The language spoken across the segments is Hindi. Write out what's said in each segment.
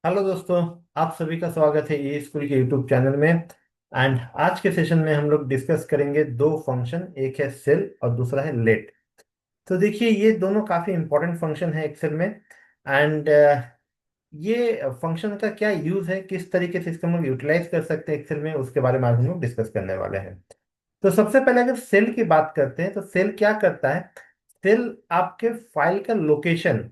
हेलो दोस्तों। आप सभी का स्वागत है ये स्कूल के यूट्यूब चैनल में। एंड आज के सेशन में हम लोग डिस्कस करेंगे दो फंक्शन, एक है सेल और दूसरा है लेट। तो देखिए, ये दोनों काफ़ी इंपॉर्टेंट फंक्शन है एक्सेल में। एंड ये फंक्शन का क्या यूज़ है, किस तरीके से इसको हम लोग यूटिलाइज कर सकते हैं एक्सेल में, उसके बारे में आज हम लोग डिस्कस करने वाले हैं। तो सबसे पहले अगर सेल की बात करते हैं तो सेल क्या करता है। सेल आपके फाइल का लोकेशन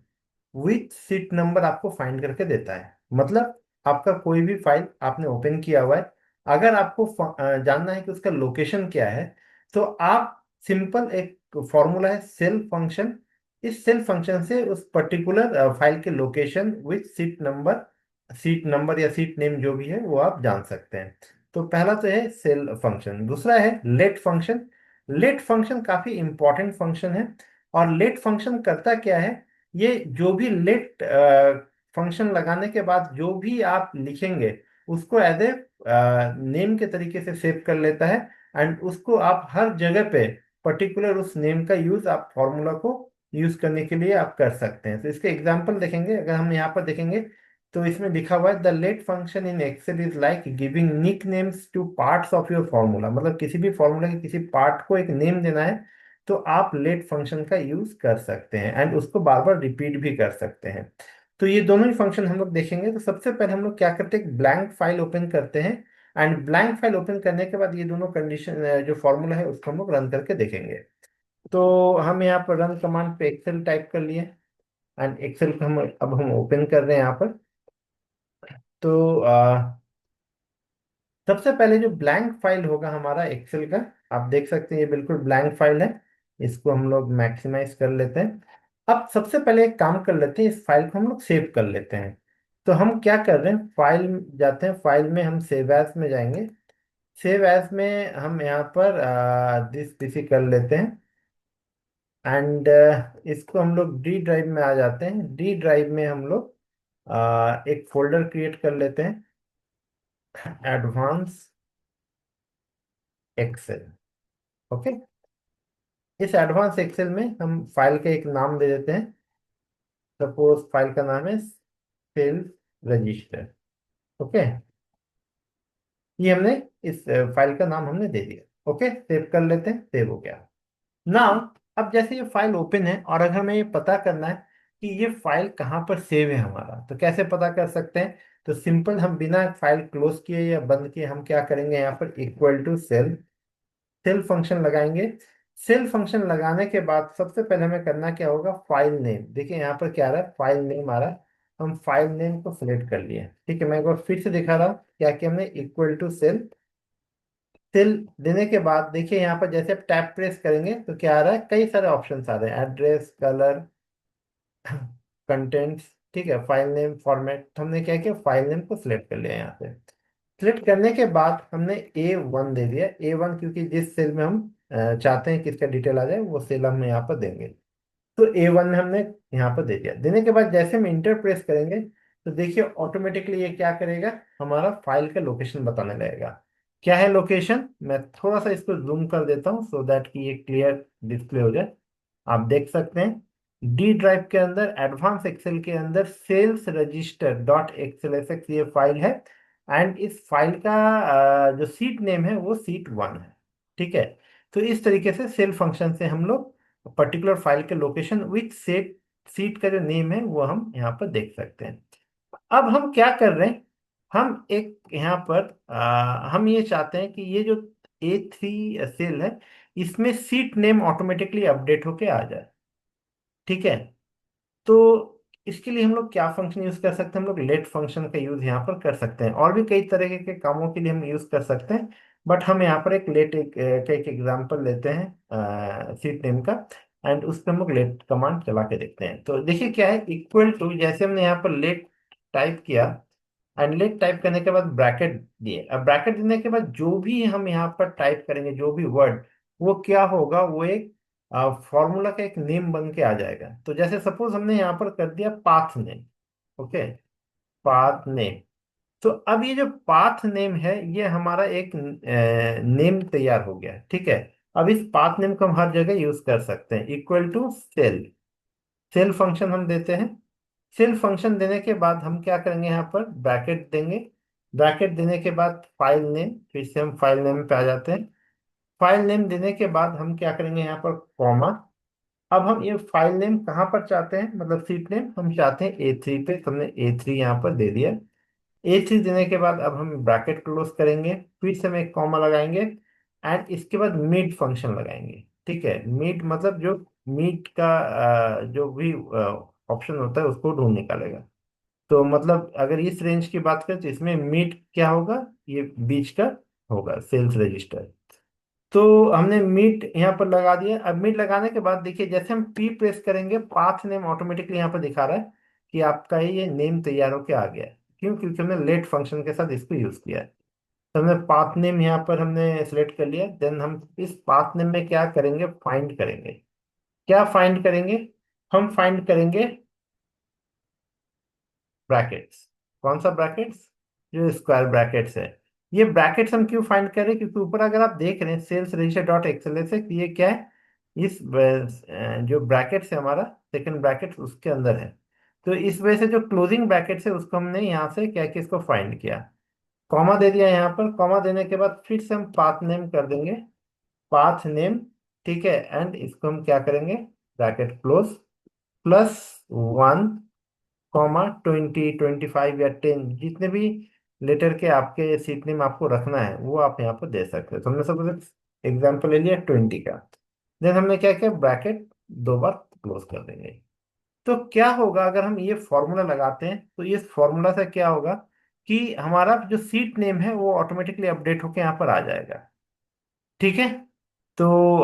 विथ सीट नंबर आपको फाइंड करके देता है। मतलब आपका कोई भी फाइल आपने ओपन किया हुआ है, अगर आपको जानना है कि उसका लोकेशन क्या है, तो आप सिंपल एक फॉर्मूला है सेल फंक्शन। इस सेल फंक्शन से उस पर्टिकुलर फाइल के लोकेशन विथ सीट नंबर या सीट नेम जो भी है वो आप जान सकते हैं। तो पहला तो है सेल फंक्शन, दूसरा है लेट फंक्शन। लेट फंक्शन काफी इंपॉर्टेंट फंक्शन है। और लेट फंक्शन करता क्या है, ये जो भी लेट फंक्शन लगाने के बाद जो भी आप लिखेंगे उसको एज ए नेम के तरीके से सेव कर लेता है। एंड उसको आप हर जगह पे पर्टिकुलर उस नेम का यूज आप फॉर्मूला को यूज करने के लिए आप कर सकते हैं। तो इसके एग्जांपल देखेंगे, अगर हम यहाँ पर देखेंगे तो इसमें लिखा हुआ है the let function in Excel is like giving nicknames to parts of your formula. मतलब किसी भी फॉर्मूला के किसी पार्ट को एक नेम देना है तो आप लेट फंक्शन का यूज कर सकते हैं एंड उसको बार बार रिपीट भी कर सकते हैं। तो ये दोनों ही फंक्शन हम लोग देखेंगे। तो सबसे पहले हम लोग क्या करते हैं, ब्लैंक फाइल ओपन करते हैं। एंड ब्लैंक फाइल ओपन करने के बाद ये दोनों कंडीशन जो फॉर्मूला है उसको हम लोग रन करके देखेंगे। तो हम यहाँ पर रन कमांड पे एक्सेल टाइप कर लिए। एंड एक्सेल को हम अब हम ओपन कर रहे हैं यहाँ पर। तो सबसे पहले जो ब्लैंक फाइल होगा हमारा एक्सेल का, आप देख सकते हैं ये बिल्कुल ब्लैंक फाइल है। इसको हम लोग मैक्सिमाइज कर लेते हैं। अब सबसे पहले एक काम कर लेते हैं, इस फाइल को हम लोग सेव कर लेते हैं। तो हम क्या कर रहे हैं, फाइल जाते हैं, फाइल में हम सेव एज में जाएंगे। सेव एज में हम यहाँ पर दिस पीसी कर लेते हैं। एंड इसको हम लोग डी ड्राइव में आ जाते हैं। डी ड्राइव में हम लोग एक फोल्डर क्रिएट कर लेते हैं, एडवांस एक्सेल। ओके। इस एडवांस एक्सेल में हम फाइल का एक नाम दे देते हैं। सपोज फाइल का नाम है सेल्स रजिस्टर। ओके। ये हमने इस फाइल का नाम हमने दे दिया। ओके, सेव कर लेते हैं, सेव हो गया। नाउ अब जैसे ये फाइल ओपन है और अगर हमें ये पता करना है कि ये फाइल कहाँ पर सेव है हमारा, तो कैसे पता कर सकते हैं। तो सिंपल हम बिना फाइल क्लोज किए या बंद किए हम क्या करेंगे, यहाँ पर equal to cell cell function लगाएंगे। सेल फंक्शन लगाने के बाद सबसे पहले हमें करना क्या होगा, फाइल नेम। देखिए यहाँ पर क्या आ रहा है, फाइल नेम आ रहा है। हम फाइल नेम को सिलेक्ट कर लिए। ठीक है, मैं एक बार फिर से दिखा रहा हूँ क्या कि हमने इक्वल टू सेल सेल देने के बाद देखिए यहाँ पर जैसे आप टैप प्रेस करेंगे तो क्या आ रहा है, कई सारे ऑप्शंस आ रहे हैं, एड्रेस, कलर, कंटेंट्स। ठीक है, फाइल नेम, फॉर्मेट। तो हमने क्या किया, फाइल नेम को सिलेक्ट कर लिया यहाँ पे। सिलेक्ट करने के बाद हमने A1 दे दिया। A1 क्योंकि जिस सेल में हम चाहते हैं कि इसका डिटेल आ जाए वो सेल हम यहाँ पर देंगे। तो A1 में हमने यहाँ पर दे दिया। देने के बाद जैसे हम इंटर प्रेस करेंगे तो देखिए ऑटोमेटिकली ये क्या करेगा, हमारा फाइल का लोकेशन बताने लगेगा। क्या है लोकेशन, मैं थोड़ा सा इसको जूम कर देता हूँ सो दैट कि ये क्लियर डिस्प्ले हो जाए। आप देख सकते हैं डी ड्राइव के अंदर एडवांस एक्सेल के अंदर सेल्स रजिस्टर डॉट एक्सएलएसएक्स ये फाइल है। एंड इस फाइल का जो सीट नेम है वो सीट 1 है। ठीक है। तो इस तरीके से सेल फंक्शन से हम लोग पर्टिकुलर फाइल के लोकेशन विथ सेट सीट का जो नेम है वो हम यहाँ पर देख सकते हैं। अब हम क्या कर रहे हैं, हम एक यहाँ पर हम ये चाहते हैं कि ये जो A3 सेल है इसमें सीट नेम ऑटोमेटिकली अपडेट होके आ जाए। ठीक है। तो इसके लिए हम लोग क्या फंक्शन यूज कर सकते हैं, हम लोग लेट फंक्शन का यूज यहाँ पर कर सकते हैं। और भी कई तरह के कामों के लिए हम यूज कर सकते हैं, बट हम यहाँ पर एक लेट का एक एग्जांपल लेते हैं सीट नेम का। एंड उस पर हम लोग लेट कमांड चला के देखते हैं। तो देखिए क्या है, इक्वल टू जैसे हमने यहाँ पर लेट टाइप किया एंड लेट टाइप करने के बाद ब्रैकेट दिए। अब ब्रैकेट देने के बाद जो भी हम यहाँ पर टाइप करेंगे जो भी वर्ड, वो क्या होगा, वो एक फॉर्मूला का एक नेम बन के आ जाएगा। तो जैसे सपोज हमने यहाँ पर कर दिया path name. Okay, path name. तो अब ये जो पाथ नेम है ये हमारा एक नेम तैयार हो गया। ठीक है। अब इस पाथ नेम को हम हर जगह यूज कर सकते हैं। Equal to cell cell function हम देते हैं। सेल फंक्शन देने के बाद हम क्या करेंगे, यहाँ पर ब्रैकेट देंगे। ब्रैकेट देने के बाद फाइल नेम, फिर से हम फाइल नेम पे आ जाते हैं। फाइल नेम देने के बाद हम क्या करेंगे, यहाँ पर कॉमा। अब हम ये फाइल नेम कहाँ पर चाहते हैं, मतलब सीट नेम हम चाहते हैं A3 पे, तो हमने A3 यहाँ पर दे दिया। A3 देने के बाद अब हम ब्रैकेट क्लोज करेंगे, फिर से हम एक कॉमा लगाएंगे एंड इसके बाद मीट फंक्शन लगाएंगे। ठीक है, मीट मतलब जो मीट का जो भी ऑप्शन होता है उसको ढूंढ निकालेगा। तो मतलब अगर इस रेंज की बात करें तो इसमें मीट क्या होगा, ये बीच का होगा सेल्स रजिस्टर। तो हमने मीट यहाँ पर लगा दिया। अब मीट लगाने के बाद देखिए जैसे हम पी प्रेस करेंगे पाथ नेम ऑटोमेटिकली यहाँ पर दिखा रहा है कि आपका ये नेम तैयार होके आ गया है। क्यों? क्योंकि हमने लेट फंक्शन के साथ इसको यूज किया है। तो हमने पाथ नेम यहाँ पर हमने सेलेक्ट कर लिया। देन हम इस पाथ नेम में क्या करेंगे, फाइंड करेंगे। क्या फाइंड करेंगे? हम फाइंड करेंगे ब्रैकेट्स। कौन सा ब्रैकेट्स? जो स्क्वायर ब्रैकेट्स है। ये ब्रैकेट्स हम क्यों फाइंड कर रहे हैं? क्योंकि ऊपर अगर आप देख रहे हैं सेल्स रजिस्टर डॉट एक्सएल से, ये क्या है, इस जो ब्रैकेट्स है हमारा सेकंड ब्रैकेट उसके अंदर है। तो इस वजह से जो क्लोजिंग ब्रैकेट्स है उसको हमने यहाँ से क्या किया, इसको फाइंड किया। कॉमा दे दिया यहाँ पर। कॉमा देने के बाद फिर से हम पाथ नेम कर देंगे, पाथ नेम। ठीक है, एंड इसको हम क्या करेंगे, ब्रैकेट क्लोज, +1, कॉमा 20, 25 या 10, जितने भी लेटर के आपके सीट नेम आपको रखना है वो आप यहाँ पर दे सकते हैं। तो हमने सब एग्जाम्पल ले लिया 20 का। देन हमने क्या किया, ब्रैकेट दो बार क्लोज कर देंगे। तो क्या होगा अगर हम ये फॉर्मूला लगाते हैं, तो इस फॉर्मूला से क्या होगा कि हमारा जो सीट नेम है वो ऑटोमेटिकली अपडेट होके यहाँ पर आ जाएगा। ठीक है। तो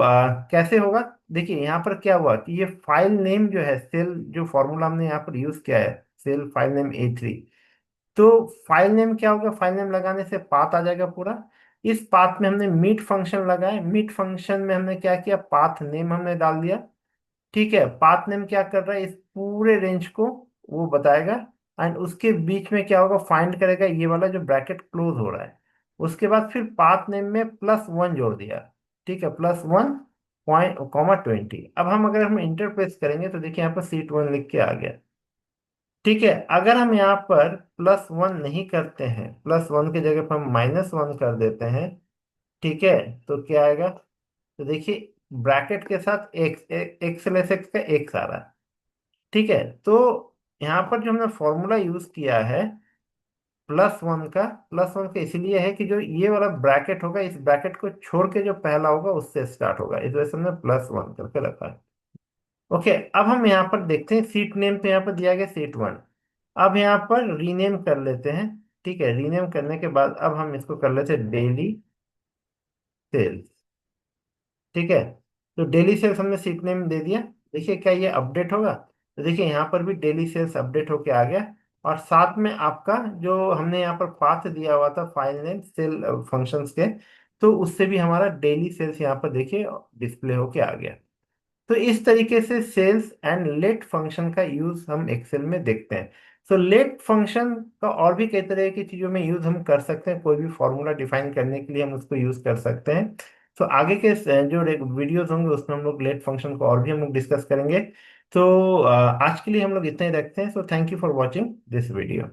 कैसे होगा? देखिए यहाँ पर क्या हुआ कि ये फाइल नेम जो है, सेल जो फॉर्मूला हमने यहाँ पर यूज किया है, सेल फाइल नेम A3। तो फाइल नेम क्या होगा, फाइल नेम लगाने से पाथ आ जाएगा पूरा। इस पाथ में हमने मीट फंक्शन लगाए, मीट फंक्शन में हमने क्या किया, पाथ नेम हमने डाल दिया। ठीक है, पाथ नेम क्या कर रहा है, इस पूरे रेंज को वो बताएगा। एंड उसके बीच में क्या होगा, फाइंड करेगा ये वाला जो ब्रैकेट क्लोज हो रहा है। उसके बाद फिर पाथ नेम में +1 जोड़ दिया। ठीक है, +1 पॉइंट कॉमा 20। अब हम इंटर प्रेस करेंगे तो देखिए यहाँ पर सीट 1 लिख के आ गया। ठीक है, अगर हम यहाँ पर +1 नहीं करते हैं, +1 की जगह पर हम -1 कर देते हैं, ठीक है, तो क्या आएगा, तो देखिए ब्रैकेट के साथ एक्स, एक्स लेस एक्स का एक्स आ रहा है। ठीक है, तो यहाँ पर जो हमने फॉर्मूला यूज किया है +1 का इसलिए है कि जो ये वाला ब्रैकेट होगा इस ब्रैकेट को छोड़ के जो पहला होगा उससे स्टार्ट होगा, इस वजह से हमने +1 करके रखा है। ओके, अब हम यहाँ पर देखते हैं सीट नेम तो यहाँ पर दिया गया सीट 1। अब यहाँ पर रीनेम कर लेते हैं। ठीक है, रीनेम करने के बाद अब हम इसको कर लेते हैं डेली सेल्स। ठीक है, तो डेली सेल्स हमने सीट नेम दे दिया। देखिए क्या ये अपडेट होगा, तो देखिए यहाँ पर भी डेली सेल्स अपडेट होके आ गया। और साथ में आपका जो हमने यहाँ पर पाथ दिया हुआ था फाइल नेम सेल फंक्शंस के, तो उससे भी हमारा डेली सेल्स यहाँ पर देखिए डिस्प्ले होके आ गया। तो इस तरीके से सेल्स एंड लेट फंक्शन का यूज हम एक्सेल में देखते हैं। सो लेट फंक्शन का और भी कई तरह की चीजों में यूज हम कर सकते हैं, कोई भी फॉर्मूला डिफाइन करने के लिए हम उसको यूज कर सकते हैं। तो आगे के जो वीडियोस होंगे उसमें हम लोग लेट फंक्शन को और भी हम लोग डिस्कस करेंगे। तो आज के लिए हम लोग इतना ही रखते हैं। So thank you for watching this video.